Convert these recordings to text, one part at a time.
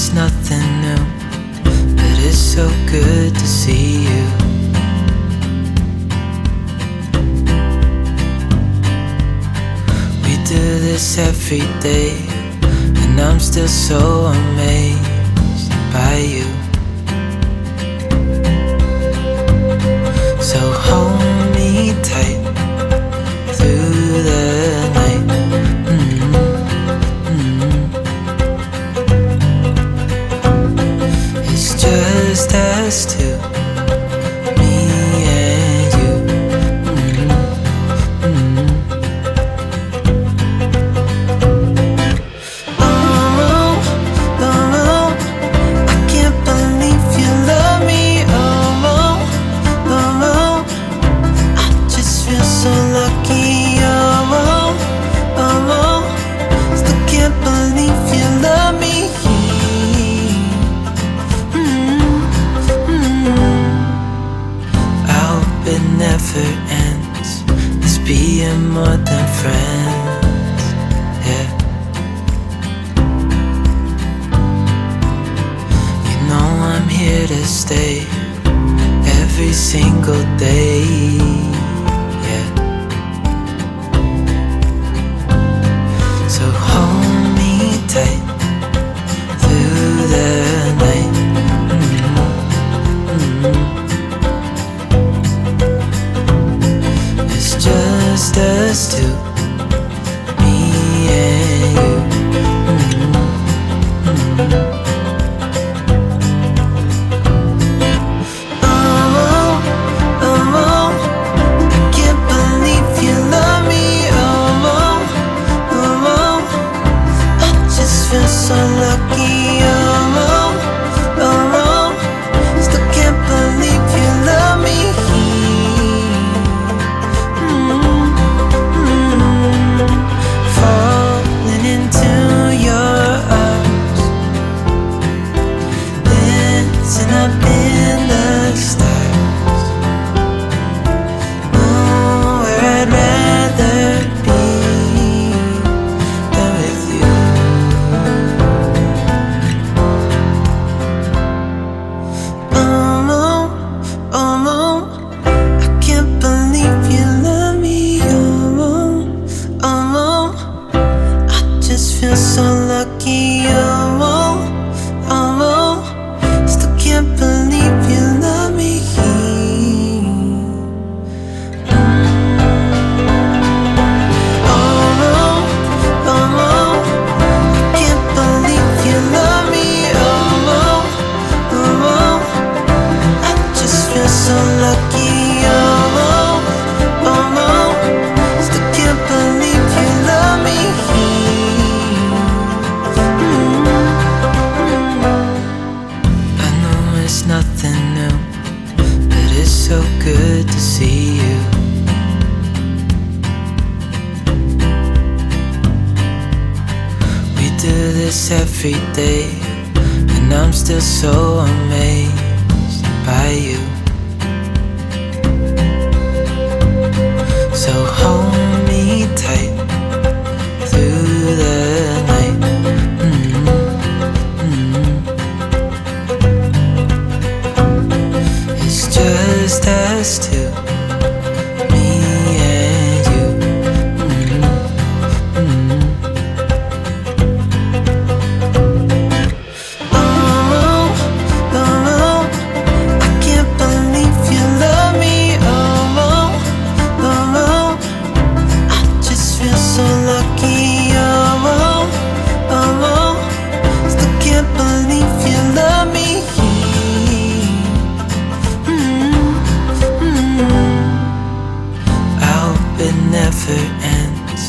it's nothing new, but it's so good to see you. We do this every day, and I'm still so amazed by you. So hold me tight through the night. It's just us two, me and you. Oh, oh, I can't believe you love me. Oh, oh, I just feel so lucky. Oh, oh, still can't believe you love me. I hope it never ends, this being more than friends, yeah. You know I'm here to stay every single day, yeah. So hold me tight through the night. It's just us two, me and you. Oh, oh, I can't believe you love me. Oh, oh, I just feel so lucky. Oh, oh, still can't believe you love me. Falling into your arms, dancing up in the stars. Oh, where I'd rather be than with you. Oh, I can't believe you love me. Oh, I just feel so lucky. Oh, still can't believe you love me. Oh, I can't believe you love me. Oh, I just feel so lucky. Oh, still can't believe you love me. I know it's nothing new, but it's so good to see you. We do this every day, and I'm still so amazed by you. So hold me tight through the night. It's just us two, me and you. Oh, I can't believe you love me. Oh, I just feel so lucky. Oh, still can't believe you love me. I hope it never ends,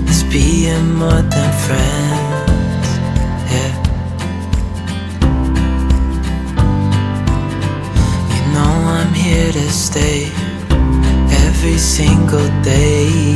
this being more than friends, yeah. You know I'm here to stay every single day.